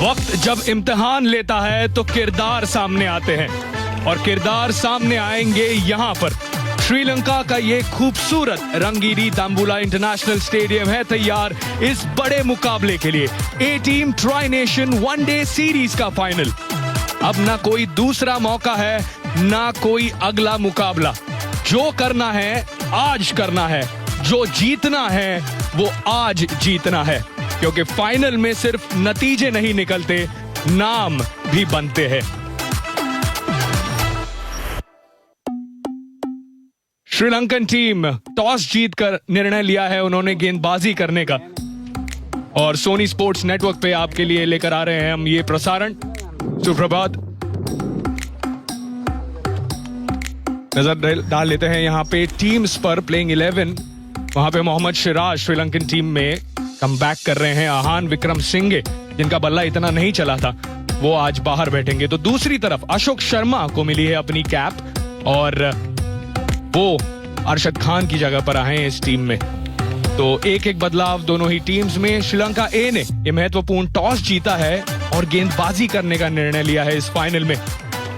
वक्त जब इम्तिहान लेता है तो किरदार सामने आते हैं और किरदार सामने आएंगे यहाँ पर। श्रीलंका का ये खूबसूरत रंगीली दाम्बुला इंटरनेशनल स्टेडियम है तैयार इस बड़े मुकाबले के लिए। A team tri nation one day series का फाइनल। अब ना कोई दूसरा मौका है ना कोई अगला मुकाबला। जो करना है आज करना है, जो जीतना है वो आज जीतना है, क्योंकि फाइनल में सिर्फ नतीजे नहीं निकलते, नाम भी बनते हैं। श्रीलंकन टीम टॉस जीतकर निर्णय लिया है उन्होंने गेंदबाजी करने का और सोनी स्पोर्ट्स नेटवर्क पे आपके लिए लेकर आ रहे हैं हम ये प्रसारण। सुप्रभात। नजर डाल लेते हैं यहाँ पे टीम्स पर। प्लेइंग 11 वहां पे मोहम्मद सिराज श्रीलंकन टीम में कमबैक कर रहे हैं। आहान विक्रम सिंघे जिनका बल्ला इतना नहीं चला था वो आज बाहर बैठेंगे। तो दूसरी तरफ अशोक शर्मा को मिली है अपनी कैप और वो अरशद खान की जगह पर आए हैं इस टीम में। तो एक एक बदलाव दोनों ही टीम्स में। श्रीलंका ए ने ये महत्वपूर्ण टॉस जीता है और गेंदबाजी करने का निर्णय लिया है इस फाइनल में।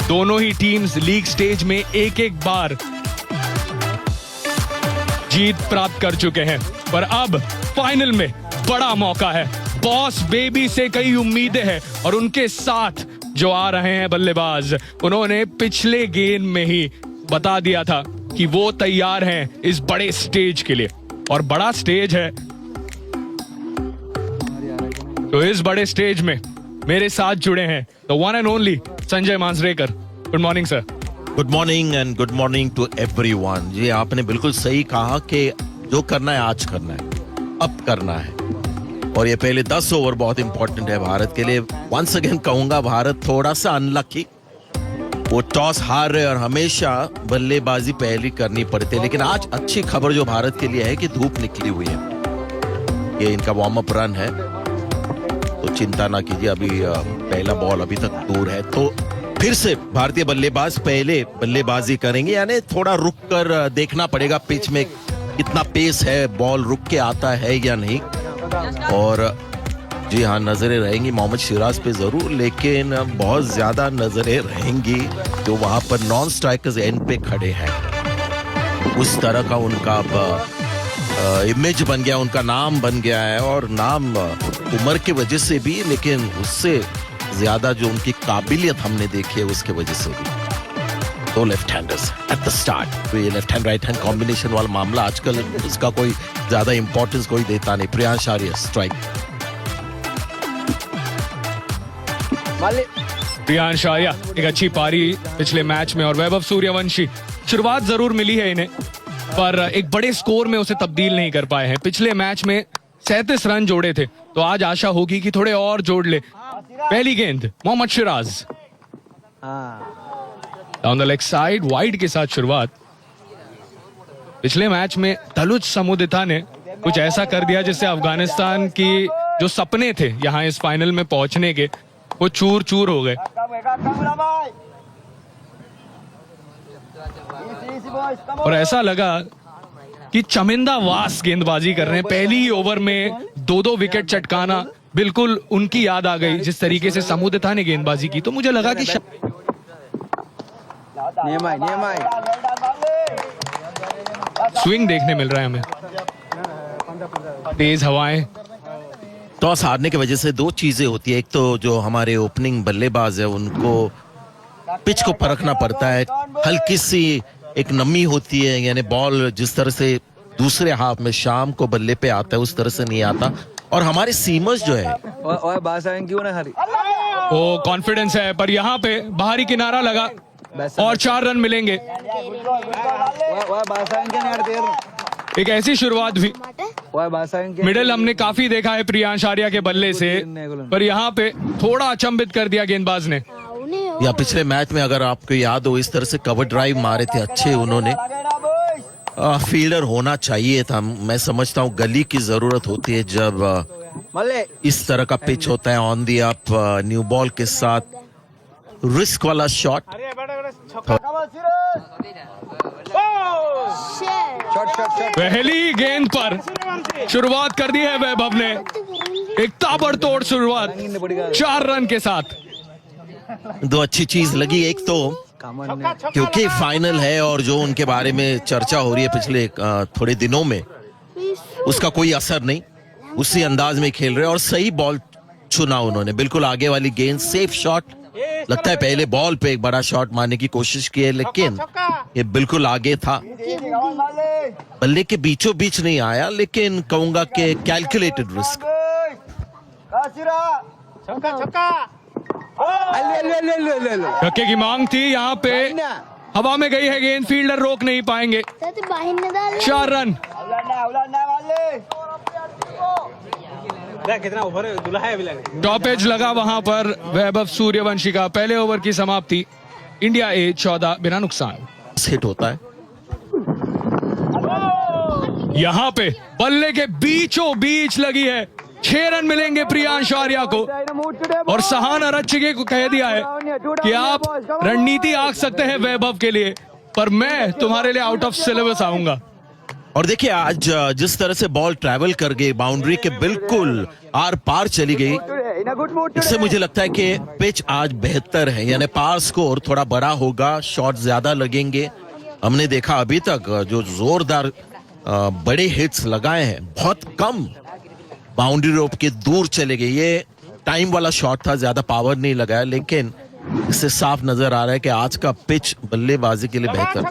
दोनों ही टीम्स लीग स्टेज में एक एक बार जीत प्राप्त कर चुके हैं, पर अब फाइनल में बड़ा मौका है। बॉस बेबी से कई उम्मीदें हैं और उनके साथ जो आ रहे हैं बल्लेबाज, उन्होंने पिछले गेम में ही बता दिया था कि वो तैयार हैं इस बड़े स्टेज के लिए और बड़ा स्टेज है। तो इस बड़े स्टेज में मेरे साथ जुड़े हैं the one and only Sanjay Manjrekar. Good morning sir. Good morning and good morning to everyone. जी आपने बिल्कुल सही कहा कि जो करना है आज करना है, अब करना है। और ये पहले 10 ओवर बहुत इंपॉर्टेंट है भारत के लिए। वंस अगेन कहूंगा भारत थोड़ा सा अनलकी, वो टॉस हार रहे और हमेशा बल्लेबाजी पहली करनी पड़ती है। लेकिन आज अच्छी खबर जो भारत के लिए है कि धूप निकली हुई है, ये इनका वार्म अप रन है, तो चिंता ना कीजिए। अभी पहला बॉल अभी तक दूर है, तो फिर से भारतीय बल्लेबाज पहले बल्लेबाजी करेंगे। यानी थोड़ा रुक कर देखना पड़ेगा पिच में कितना पेस है, बॉल रुक के आता है या नहीं। और जी हाँ, नजरें रहेंगी मोहम्मद सिराज पे जरूर, लेकिन बहुत ज्यादा नजरें रहेंगी जो वहां पर नॉन स्ट्राइकर्स एंड पे खड़े हैं। उस तरह का उनका इमेज बन गया, उनका नाम बन गया है। और नाम उम्र की वजह से भी, लेकिन उससे ज्यादा जो उनकी काबिलियत हमने देखी है उसके वजह से भी। दो left handers at the start, तो ये left hand right hand combination वाला मामला आजकल इसका कोई ज्यादा इंपॉर्टेंस कोई देता नहीं। प्रियांश आर्या स्ट्राइक। प्रियांश आर्या एक अच्छी पारी पिछले मैच में और वैभव सूर्यवंशी शुरुआत जरूर मिली है इन्हें, पर एक बड़े स्कोर में उसे तब्दील नहीं कर पाए हैं। पिछले मैच में 37 रन जोड़े थे, तो आज आशा होगी कि थोड़े और जोड़ ले। पहली गेंद Mohammed Siraj down the leg side, wide के साथ शुरुआत। पिछले मैच में दलुज समुदिता ने कुछ ऐसा कर दिया जिससे अफगानिस्तान की जो सपने थे यहाँ इस फाइनल में पहुंचने के, वो चूर चूर हो गए। और ऐसा लगा कि चमिंदा वास गेंदबाजी कर रहे हैं। पहली ही ओवर में 2-2 विकेट चटकाना बिल्कुल उनकी याद आ गई जिस तरीके से समुदिता ने गेंदबाजी की। तो मुझे लगा कि स्विंग देखने मिल रहा है हमें, तेज हवाएं। टॉस हारने की वजह से दो चीजें होती है। एक तो जो हमारे ओपनिंग बल्लेबाज है उनको पिच को परखना पड़ता है। हल्की सी एक नमी होती है, यानी बॉल जिस तरह से दूसरे हाफ में शाम को बल्ले पे आता है उस तरह से नहीं आता। और हमारे सीमर्स जो है वो कॉन्फिडेंस है, पर यहाँ पे बाहरी किनारा लगा और 4 रन मिलेंगे। एक ऐसी शुरुआत भी मिडिल हमने काफी देखा है प्रियांश आर्या के बल्ले से, पर यहाँ पे थोड़ा अचंभित कर दिया गेंदबाज ने। या पिछले मैच में अगर आपको याद हो, इस तरह से कवर ड्राइव मारे थे अच्छे उन्होंने। फील्डर होना चाहिए था। मैं समझता हूँ गली की जरूरत होती है जब इस तरह का पिच होता है। On the up new ball के साथ रिस्क वाला शॉट। पहली गेंद पर शुरुआत कर दी है वैभव ने एक ताबड़तोड़ शुरुआत 4 रन के साथ। दो अच्छी चीज लगी, एक तो क्योंकि फाइनल है और जो उनके बारे में चर्चा हो रही है पिछले थोड़े दिनों में, उसका कोई असर नहीं, उसी अंदाज में खेल रहे और सही बॉल चुना उन्होंने, बिल्कुल आगे वाली गेंद, सेफ शॉट। लगता है पहले बॉल पे एक बड़ा शॉट मारने की कोशिश की है, लेकिन ये बिल्कुल आगे था, बल्ले के बीचों बीच नहीं आया, लेकिन कहूंगा कि कैलकुलेटेड रिस्क। छक्के की मांग थी, यहाँ पे हवा में गई है गेंद, फील्डर रोक नहीं पाएंगे। 4 रन। कितना ओवर दुला है अभी लगे। टॉपेज लगा वहां पर वैभव सूर्यवंशी का। पहले ओवर की समाप्ति, इंडिया ए 14 बिना नुकसान। हिट होता है यहाँ पे बल्ले के बीचों बीच लगी है। 6 रन मिलेंगे प्रियांश आर्या को, और सहान अरच्छगे को कह दिया है कि आप रणनीति आंक सकते हैं वैभव के लिए, पर मैं तुम्हारे लिए आउट ऑफ सिलेबस आऊंगा। और देखिए आज जिस तरह से बॉल ट्रैवल कर गई, बाउंड्री के बिल्कुल आर पार चली गई, इससे मुझे लगता है कि पिच आज बेहतर है, यानी पार स्कोर थोड़ा बड़ा होगा, शॉट ज्यादा लगेंगे। हमने देखा अभी तक जो जोरदार बड़े हिट्स लगाए हैं, बहुत कम बाउंड्री रोप के दूर चले गए। ये टाइम वाला शॉट था, ज्यादा पावर नहीं लगाया, लेकिन इससे साफ नजर आ रहा है कि आज का पिच बल्लेबाजी के लिए बेहतर।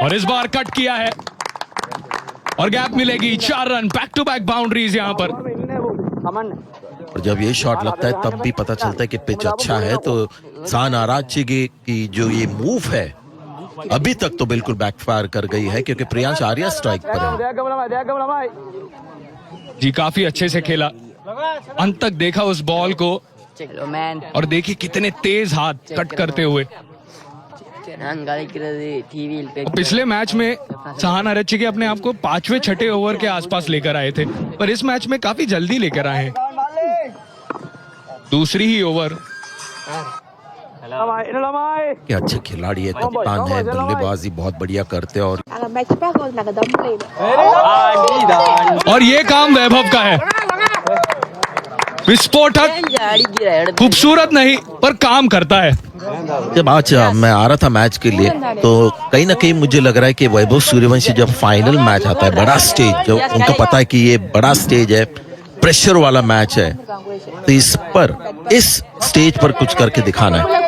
और इस बार कट किया है और गैप मिलेगी। 4 रन, बैक टू बैक बाउंड्रीज यहां पर। और जब ये शॉट लगता है तब भी पता चलता है कि पिच अच्छा है। तो सहान अरच्छगे की जो ये मूव है अभी तक तो बिल्कुल बैकफायर कर गई है, क्योंकि प्रियांश आर्या स्ट्राइक पर है। जी काफी अच्छे से खेला, अंत तक देखा उस बॉल को, और देखिए कितने तेज हाथ कट करते हुए। पिछले मैच में सहान अरच्छगे अपने आप को 5वें 6ठे ओवर के आसपास लेकर आए थे, पर इस मैच में काफी जल्दी लेकर आए हैं। दूसरी ही ओवर। क्या अच्छे खिलाड़ी है, कप्तान है, बल्लेबाजी बहुत बढ़िया करते हैं। और ये काम वैभव का है, विस्फोटक, खूबसूरत नहीं पर काम करता है। जब आज मैं आ रहा था मैच के लिए, तो कहीं ना कहीं मुझे लग रहा है कि वैभव सूर्यवंशी जब फाइनल मैच आता है, बड़ा स्टेज, जो उनको पता है कि ये बड़ा स्टेज है, प्रेशर वाला मैच है, तो इस स्टेज पर कुछ करके दिखाना है।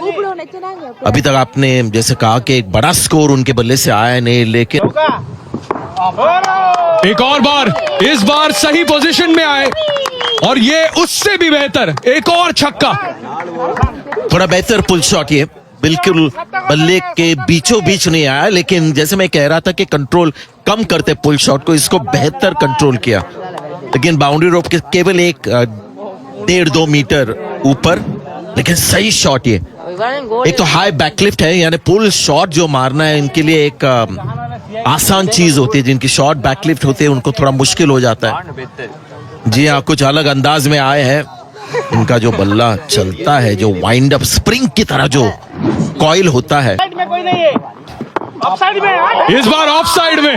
अभी तक आपने जैसे कहा कि एक बड़ा स्कोर उनके बल्ले से आया नहीं, लेकिन एक और बार, इस बार सही पोजीशन में आए, और ये उससे भी बेहतर एक और छक्का। थोड़ा बेहतर पुल शॉट, ये बिल्कुल बल्ले के बीचों बीच नहीं आया, लेकिन जैसे मैं कह रहा था कि कंट्रोल कम करते पुल शॉट को, इसको बेहतर कंट्रोल किया, लेकिन बाउंड्री रोप के केवल 1.5-2 मीटर ऊपर, लेकिन सही शॉट ये। एक तो हाई बैकलिफ्ट है, यानी पुल शॉट जो मारना है इनके लिए एक आसान चीज होती है, जिनकी शॉट बैकलिफ्ट होते हैं उनको थोड़ा मुश्किल हो जाता है। जी हाँ, कुछ अलग अंदाज में आए हैं। इनका जो बल्ला चलता है, जो वाइंड अप स्प्रिंग की तरह जो कॉइल होता है, इस बार ऑफ साइड में,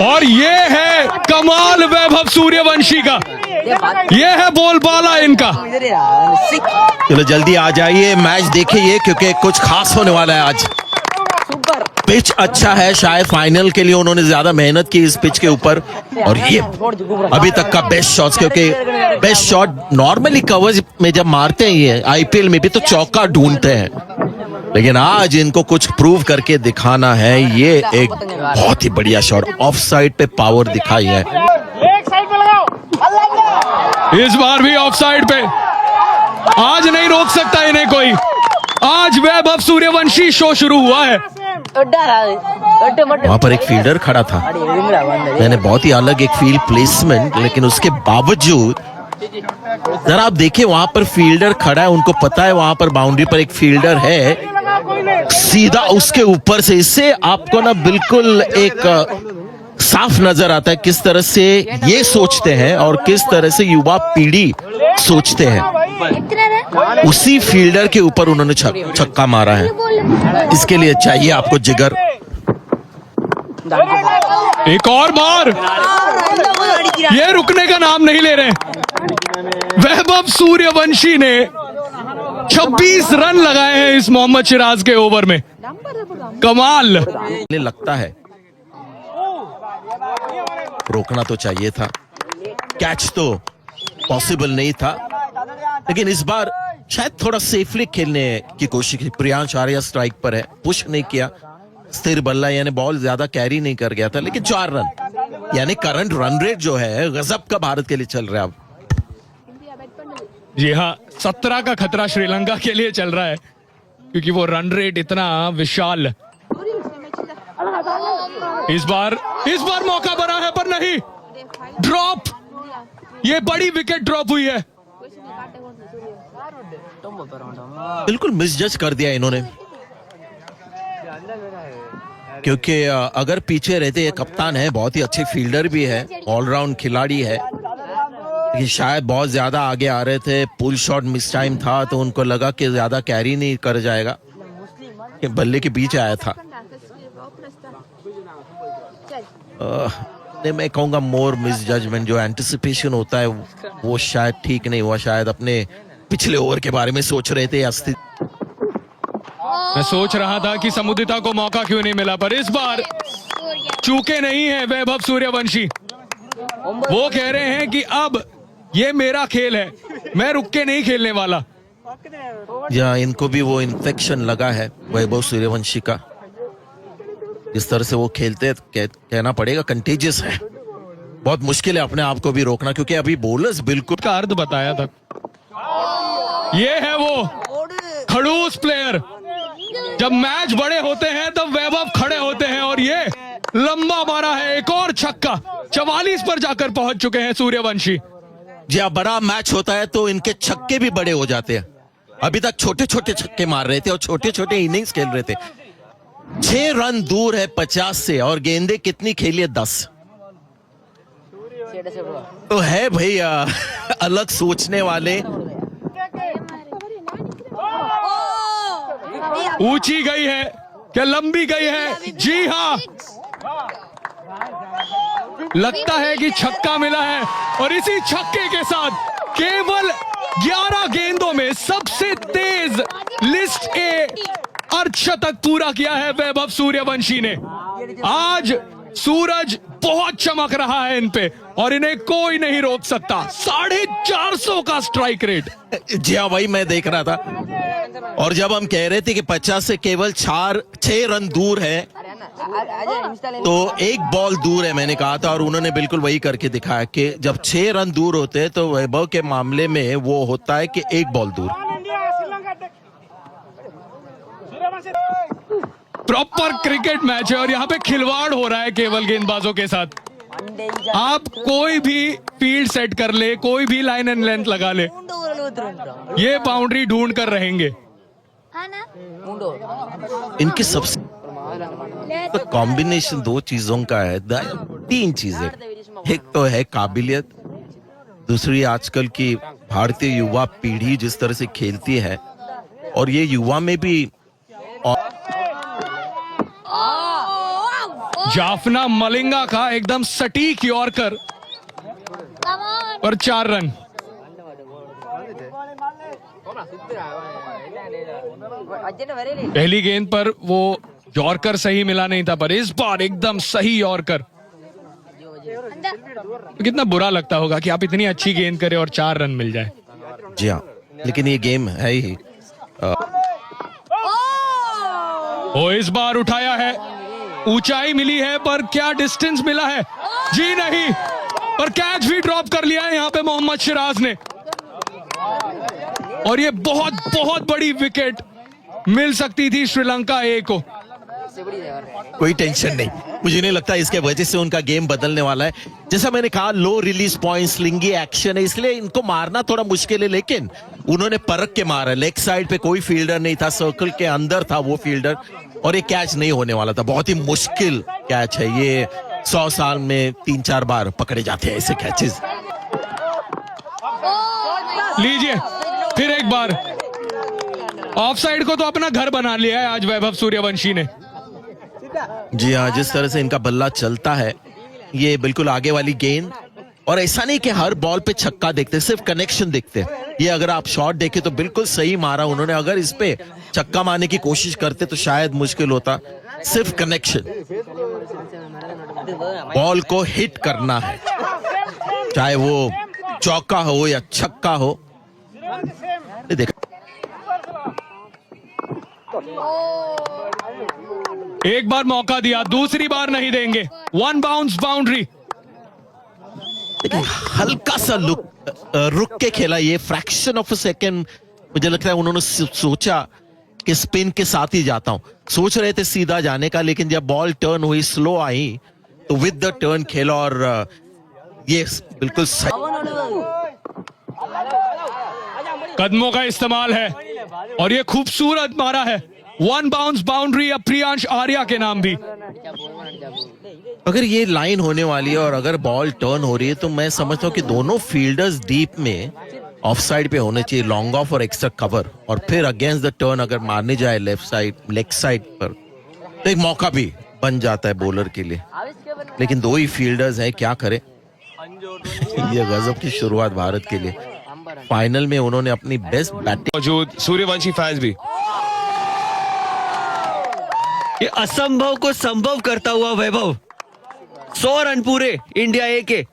और ये है कमाल वैभव सूर्यवंशी का, ये है बोलबाला इनका। चलो जल्दी आ जाइए, मैच देखिए, क्योंकि कुछ खास होने वाला है आज। पिच अच्छा है, शायद फाइनल के लिए उन्होंने ज्यादा मेहनत की इस पिच के ऊपर, और ये अभी तक का बेस्ट शॉट, क्योंकि बेस्ट शॉट नॉर्मली कवर्स में जब मारते हैं, ये आईपीएल में भी तो चौका ढूंढते हैं, लेकिन आज इनको कुछ प्रूव करके दिखाना है। ये एक बहुत ही बढ़िया शॉट, ऑफ साइड पे पावर दिखाई है। इस बार भी ऑफ साइड पे, आज नहीं रोक सकता इन्हें कोई। आज वैभव सूर्यवंशी शो शुरू हुआ है। वहां पर एक फील्डर खड़ा था, मैंने बहुत ही अलग एक फील्ड प्लेसमेंट, लेकिन उसके बावजूद जरा आप देखिए, वहां पर फील्डर खड़ा है, उनको पता है वहां पर बाउंड्री पर एक फील्डर है, सीधा उसके ऊपर से, इससे आपको ना बिल्कुल एक साफ नजर आता है किस तरह से ये सोचते हैं और किस तरह से युवा पीढ़ी सोचते हैं। उसी फील्डर के ऊपर उन्होंने छक्का मारा है, इसके लिए चाहिए आपको जिगर। एक और बार, ये रुकने का नाम नहीं ले रहे। वैभव सूर्यवंशी ने 26 रन लगाए हैं इस मोहम्मद सिराज के ओवर में। कमाल। लगता है रोकना तो चाहिए था, कैच तो पॉसिबल नहीं था, लेकिन इस बार शायद थोड़ा सेफली खेलने की कोशिश की। प्रियांश आर्या स्ट्राइक पर है, पुश नहीं किया, स्थिर बल्ला यानी बॉल ज्यादा कैरी नहीं कर गया था, लेकिन 4 रन यानी करंट रन रेट जो है गजब का भारत के लिए चल रहा है अब। जी हाँ, 17 का खतरा श्रीलंका के लिए चल रहा है, क्योंकि वो रन रेट इतना विशाल। इस बार मौका बना है, पर नहीं, ड्रॉप। ये बड़ी विकेट ड्रॉप हुई है। बिल्कुल मिसजज कर दिया इन्होंने, क्योंकि अगर पीछे रहते, ये कप्तान है, बहुत ही अच्छे फील्डर भी है, ऑलराउंड खिलाड़ी है, लेकिन शायद बहुत ज्यादा आगे आ रहे थे, पुल शॉट मिस टाइम था, तो उनको लगा कि ज्यादा कैरी नहीं कर जाएगा, कि बल्ले के बीच आया था। मैं कहूंगा मोर मिस जजमेंट, जो एंटिसिपेशन होता है वो शायद ठीक नहीं हुआ, शायद अपने पिछले ओवर के बारे में सोच रहे थे। मैं सोच रहा था कि समुदिता को मौका क्यों नहीं मिला, पर इस बार चूके नहीं है वैभव सूर्यवंशी। वो कह रहे हैं कि अब ये मेरा खेल है, मैं रुक के नहीं खेलने वाला। या इनको भी वो इन्फेक्शन लगा है वैभव सूर्यवंशी का, जिस तरह से वो खेलते कहना पड़ेगा कंटेजियस है। बहुत मुश्किल है अपने आप को भी रोकना, क्योंकि अभी बॉलर्स बिल्कुल का अर्थ बताया था। ये है वो खड़ूस प्लेयर, जब मैच बड़े होते हैं तब वैभव खड़े होते हैं, और ये लंबा मारा है, एक और छक्का। 44 पर जाकर पहुंच चुके हैं सूर्यवंशी। जब बड़ा मैच होता है तो इनके छक्के भी बड़े हो जाते हैं। अभी तक छोटे छोटे छक्के मार रहे थे और छोटे छोटे इनिंग्स खेल रहे थे। 6 रन दूर है 50 से, और गेंदे कितनी खेली है? 10। तो है भैया अलग सोचने वाले। ऊंची गई है क्या लंबी गई है? जी हाँ, लगता है कि छक्का मिला है, और इसी छक्के के साथ केवल 11 गेंदों में सबसे तेज लिस्ट ए अर्धशतक पूरा किया है वैभव सूर्यवंशी ने। आज सूरज बहुत चमक रहा है इन पे, और इन्हें कोई नहीं रोक सकता। 450 का स्ट्राइक रेट। जी हाँ, वही मैं देख रहा था, और जब हम कह रहे थे कि 50 से केवल 6 रन दूर है, तो 1 बॉल दूर है मैंने कहा था, और उन्होंने बिल्कुल वही करके दिखाया कि जब 6 रन दूर होते हैं तो वैभव के मामले में वो होता है कि 1 बॉल दूर। प्रॉपर क्रिकेट मैच है, और यहाँ पे खिलवाड़ हो रहा है केवल गेंदबाजों के साथ। आप कोई भी फील्ड सेट कर ले, कोई भी लाइन एंड लेंथ लगा ले, ये बाउंड्री ढूंढ कर रहेंगे। इनकी सबसे तो कॉम्बिनेशन 2 चीजों का है, 3 चीजें। एक तो है काबिलियत, दूसरी आजकल की भारतीय युवा पीढ़ी जिस तरह से खेलती है, और ये युवा में भी जाफना मलिंगा का एकदम सटीक यॉर्कर और 4 रन। पहली गेंद पर वो यॉर्कर सही मिला नहीं था, पर इस बार एकदम सही यॉर्कर। कितना बुरा लगता होगा कि आप इतनी अच्छी गेंद करें और 4 रन मिल जाए। जी हाँ, लेकिन ये गेम है ही। वो इस बार उठाया है, ऊंचाई मिली है, पर क्या डिस्टेंस मिला है? जी नहीं, पर कैच भी ड्रॉप कर लिया है यहाँ पे मोहम्मद सिराज ने, और ये बहुत बहुत बड़ी विकेट मिल सकती थी श्रीलंका ए को। कोई टेंशन नहीं, मुझे नहीं लगता इसके वजह से उनका गेम बदलने वाला है। जैसा मैंने कहा, लो रिलीज पॉइंट, स्लिंगी एक्शन है, इसलिए इनको मारना थोड़ा मुश्किल है, लेकिन उन्होंने परख के मारा। लेग साइड पे कोई फील्डर नहीं था, सर्कल के अंदर था वो फील्डर, और ये कैच नहीं होने वाला था। बहुत ही मुश्किल कैच है ये, 100 साल में 3-4 बार पकड़े जाते हैं ऐसे कैचेस। लीजिए फिर एक बार, ऑफ साइड को तो अपना घर बना लिया है आज वैभव सूर्यवंशी ने। जी हाँ, जिस तरह से इनका बल्ला चलता है, ये बिल्कुल आगे वाली गेंद, और ऐसा नहीं कि हर बॉल पे छक्का देखते, सिर्फ कनेक्शन देखते। ये अगर आप शॉट देखें तो बिल्कुल सही मारा उन्होंने। अगर इस पे छक्का मारने की कोशिश करते तो शायद मुश्किल होता। सिर्फ कनेक्शन, बॉल को हिट करना है, चाहे वो चौका हो या छक्का हो। देखा, एक बार मौका दिया, दूसरी बार नहीं देंगे। 1 बाउंस बाउंड्री। हल्का सा रुक के खेला, ये फ्रैक्शन ऑफ अ सेकेंड। मुझे लगता है उन्होंने सोचा कि स्पिन के साथ ही जाता हूं, सोच रहे थे सीधा जाने का, लेकिन जब बॉल टर्न हुई, स्लो आई, तो विद द टर्न खेला और ये बिल्कुल सही। कदमों का इस्तेमाल है और ये खूबसूरत मारा है। 1 बाउंस बाउंड्री अब प्रियांश आर्या के नाम भी। अगर ये लाइन होने वाली है और अगर बॉल टर्न हो रही है तो मैं समझता हूं कि दोनों फील्डर्स डीप में ऑफ साइड पे होने चाहिए, लॉन्ग ऑफ और एक्स्ट्रा कवर, और फिर अगेंस्ट द टर्न अगर मारने जाए लेफ्ट साइड, लेग साइड पर, तो एक मौका भी बन जाता है बॉलर के लिए। लेकिन दो ही फील्डर्स हैं, क्या करें। ये गजब की शुरुआत भारत के लिए। फाइनल में उन्होंने अपनी बेस्ट बैटिंग। मौजूद सूर्यवंशी फैंस भी। ये असंभव को संभव करता हुआ वैभव, 100 रन पूरे इंडिया ए के,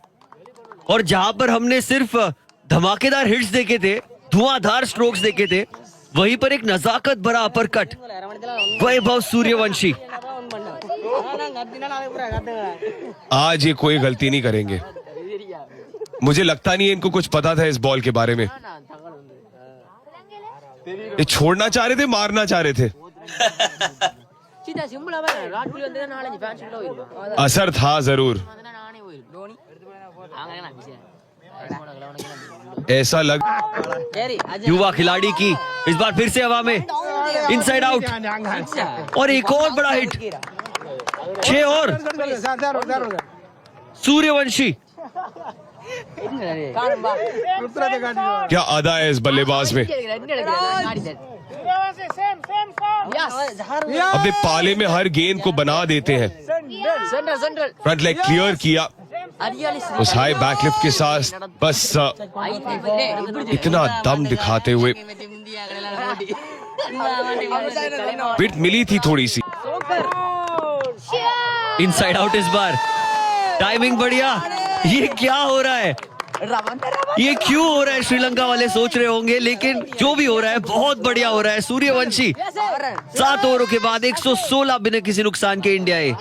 और जहां पर हमने सिर्फ धमाकेदार हिट्स देखे थे, धुआंधार स्ट्रोक्स देखे थे, वहीं पर एक नजाकत भरा अपरकट वैभव सूर्यवंशी। आज ये कोई गलती नहीं करेंगे। मुझे लगता नहीं है इनको कुछ पता था इस बॉल के बारे में। ये छोड़ना चाह रहे थे, मारना चाह रहे थे। असर था जरूर, ऐसा लग। युवा खिलाड़ी की इस बार फिर से हवा में, इनसाइड आउट, और एक और बड़ा हिट, 6 और। सूर्यवंशी, क्या अदा है इस बल्लेबाज में। अपने पाले में हर गेंद को बना देते हैं। फ्रंट लेग क्लियर किया उस हाई बैकलिफ्ट के साथ, बस इतना दम दिखाते हुए। विड्थ मिली थी थोड़ी सी। इनसाइड आउट इस बार, टाइमिंग बढ़िया। ये क्या हो रहा है, ये क्यों हो रहा है, श्रीलंका वाले सोच रहे होंगे, लेकिन जो भी हो रहा है बहुत बढ़िया हो रहा है। सूर्यवंशी 7 ओवरों के बाद 116 बिना किसी नुकसान के इंडिया ए।